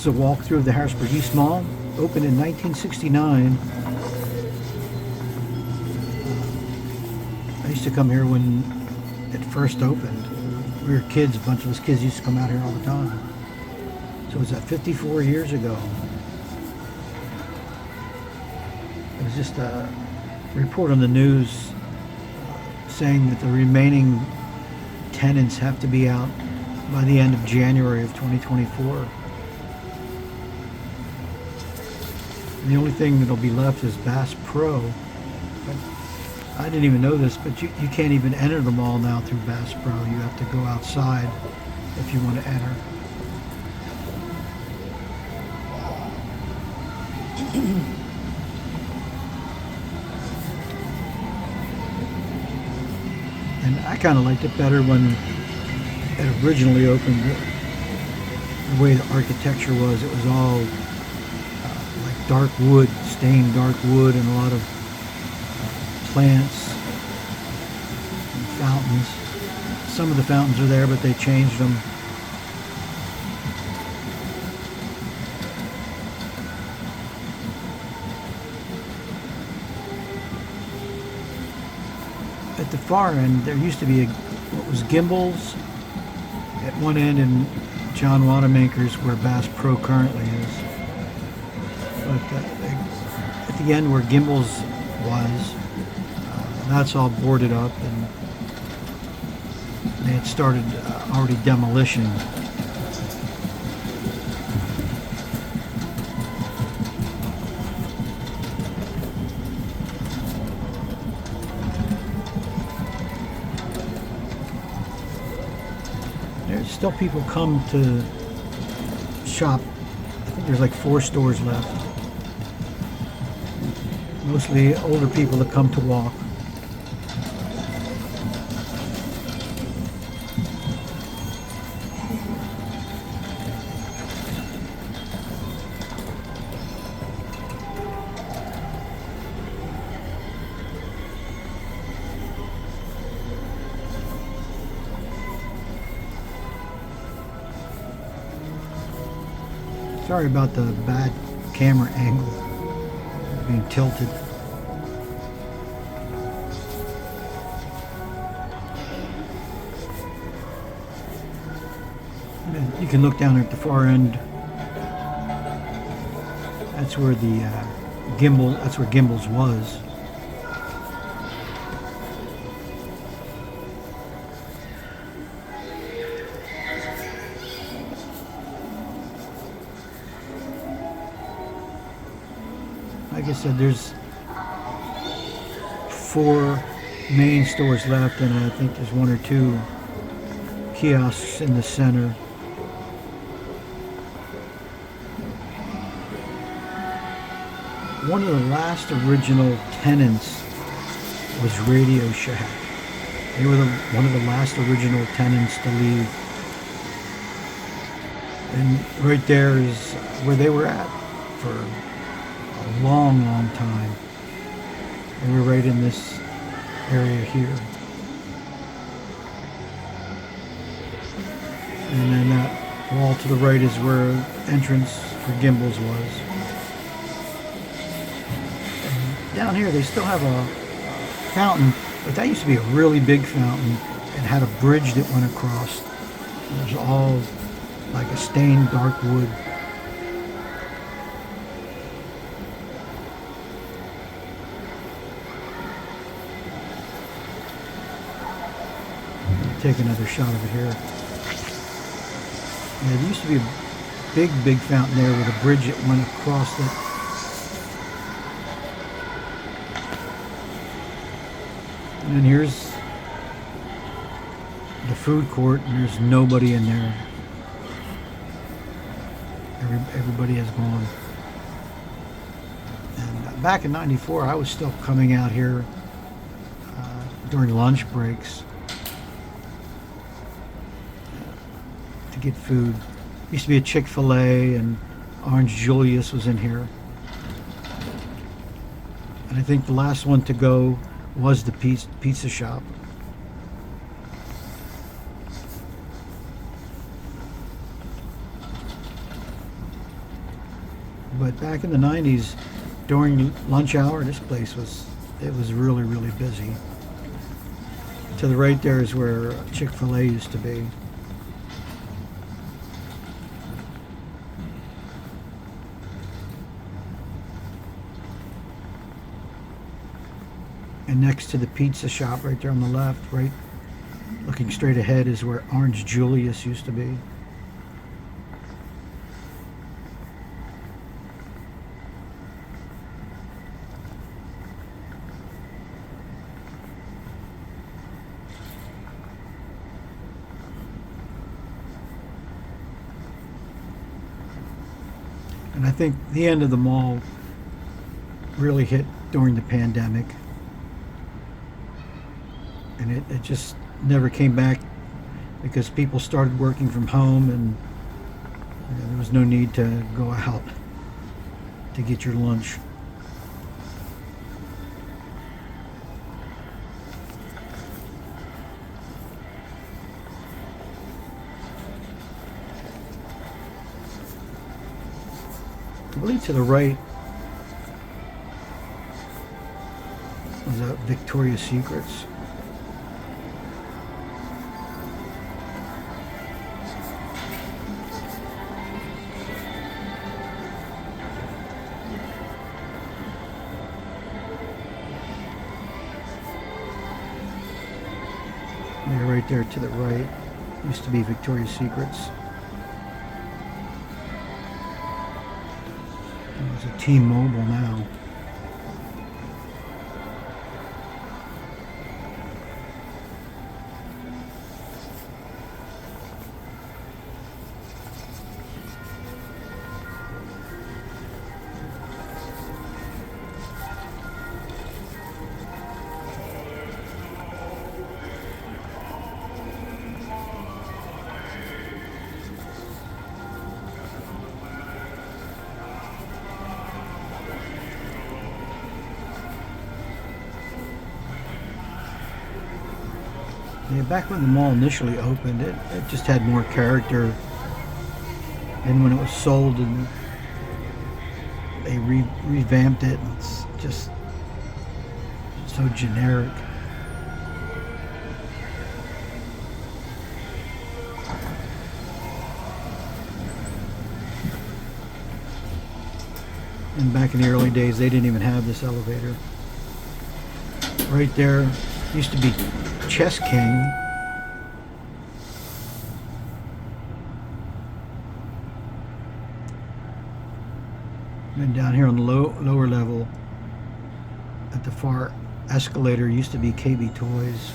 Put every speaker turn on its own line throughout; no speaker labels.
is a walkthrough of the Harrisburg East Mall, opened in 1969. I used to come here when it first opened. We were kids, a bunch of us kids used to come out here all the time. So was that 54 years ago? It was just a report on the news saying that the remaining tenants have to be out by the end of January of 2024. And the only thing that'll be left is Bass Pro. But I didn't even know this, but you can't even enter the mall now through Bass Pro. You have to go outside if you want to enter. And I kind of liked it better when it originally opened. The way the architecture was, it was all like dark wood, stained dark wood, and a lot of plants and fountains. Some of the fountains are there, but they changed them. At the far end, there used to be what was Gimbel's at one end and John Wanamaker's where Bass Pro currently is. But at the end where Gimbel's was, that's all boarded up, and they had started already demolition. There's still people come to shop. I think there's like 4 stores left. Mostly older people that come to walk. Sorry about the bad camera angle, being tilted. And you can look down at the far end. That's where the that's where Gimbel's was. Like I said, there's 4 main stores left, and I think there's 1 or 2 kiosks in the center. One of the last original tenants was Radio Shack. They were one of the last original tenants to leave. And right there is where they were at for a long, long time. They were right in this area here. And then that wall to the right is where entrance for Gimbel's was. And down here they still have a fountain, but that used to be a really big fountain. It had a bridge that went across. It was all like a stained dark wood. Take another shot of it here. Yeah, there used to be a big fountain there with a bridge that went across it. And then here's the food court, and there's nobody in there. Everybody has gone. And back in '94, I was still coming out here during lunch breaks to get food. Used to be a Chick-fil-A, and Orange Julius was in here. And I think the last one to go was the pizza shop. But back in the 90s, during lunch hour, this place was really, really busy. To the right there is where Chick-fil-A used to be. And next to the pizza shop right there on the left, right, looking straight ahead, is where Orange Julius used to be. And I think the end of the mall really hit during the pandemic. And it just never came back because people started working from home, and there was no need to go out to get your lunch. I believe to the right was Victoria's Secrets. Yeah, right there to the right used to be Victoria's Secrets. There's a T-Mobile now. Yeah, back when the mall initially opened, it just had more character. And when it was sold and they revamped it, it's just so generic. And back in the early days, they didn't even have this elevator. Right there used to be Chess King. And down here on the lower level, at the far escalator, used to be KB Toys.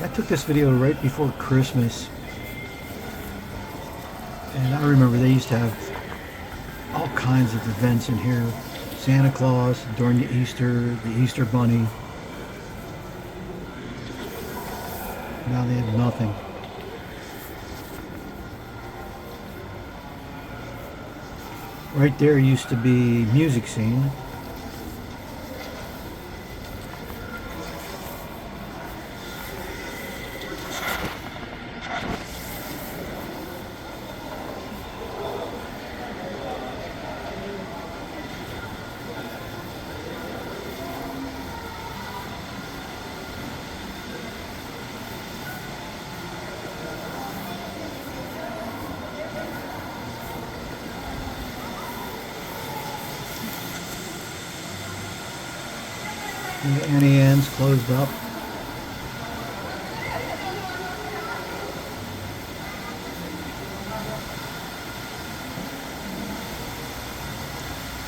I took this video right before Christmas, and I remember they used to have all kinds of events in here. Santa Claus during the Easter Bunny. Now they have nothing. Right there used to be Music Scene. The Annie Ann's closed up.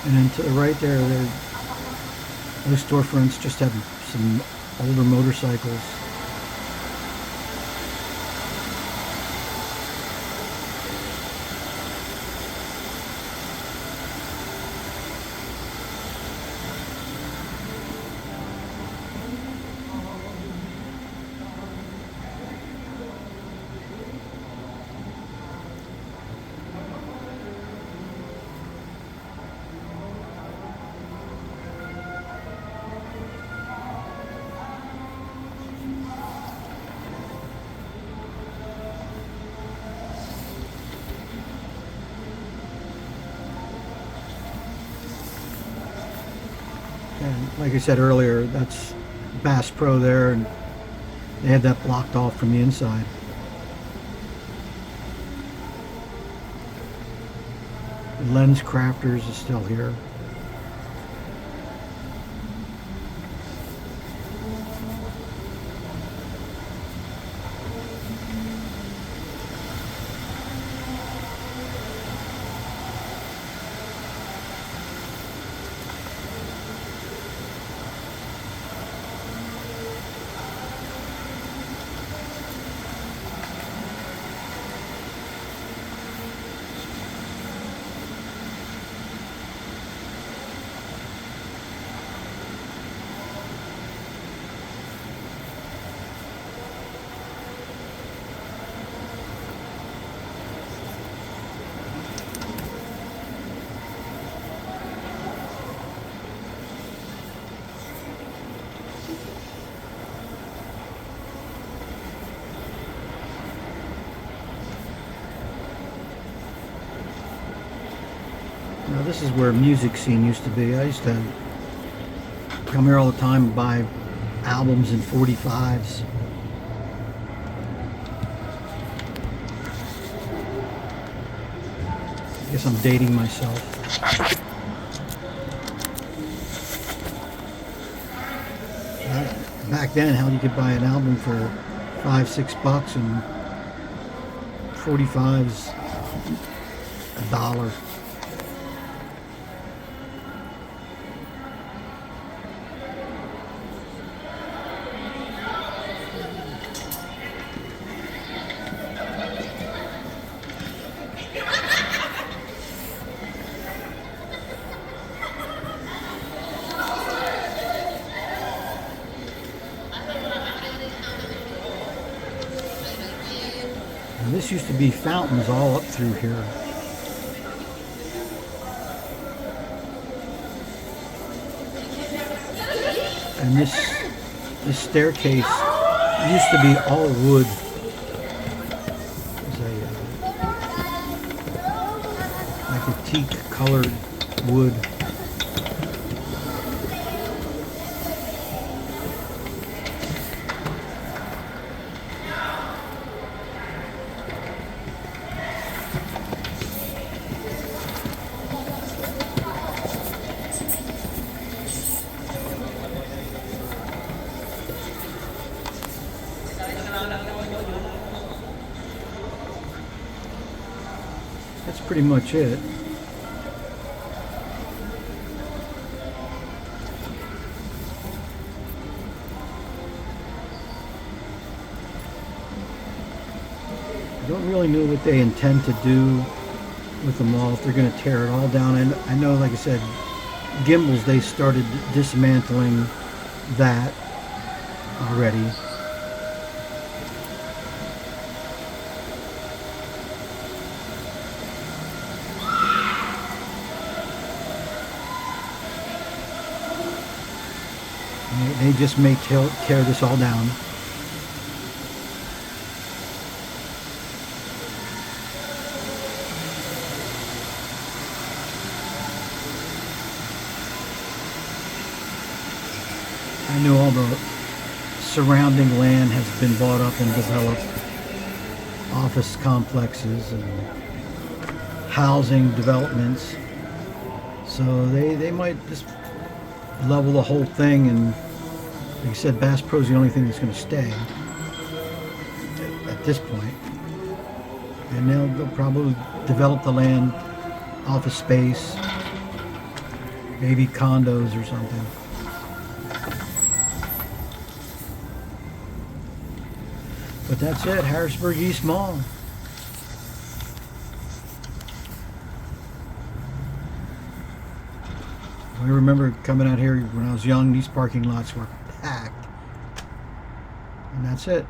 And then to the right there, those storefronts just have some older motorcycles. And like I said earlier, that's Bass Pro there, and they had that blocked off from the inside. Lens Crafters is still here. Now this is where music scene used to be. I used to come here all the time and buy albums and 45s. I guess I'm dating myself. Back then, how you could buy an album for $5-6 and 45s $1. And this used to be fountains all up through here. And this staircase used to be all wood. It was like a teak colored wood. That's pretty much it. I don't really know what they intend to do with the mall, if they're going to tear it all down. And I know, like I said, Gimbels, they started dismantling that already. They just may tear this all down. I know all the surrounding land has been bought up and developed. Office complexes and housing developments. So they might just level the whole thing, and like I said, Bass Pro's the only thing that's going to stay at this point. And they'll probably develop the land, office space, maybe condos or something. But that's it, Harrisburg East Mall. I remember coming out here when I was young, these parking lots were packed. And that's it.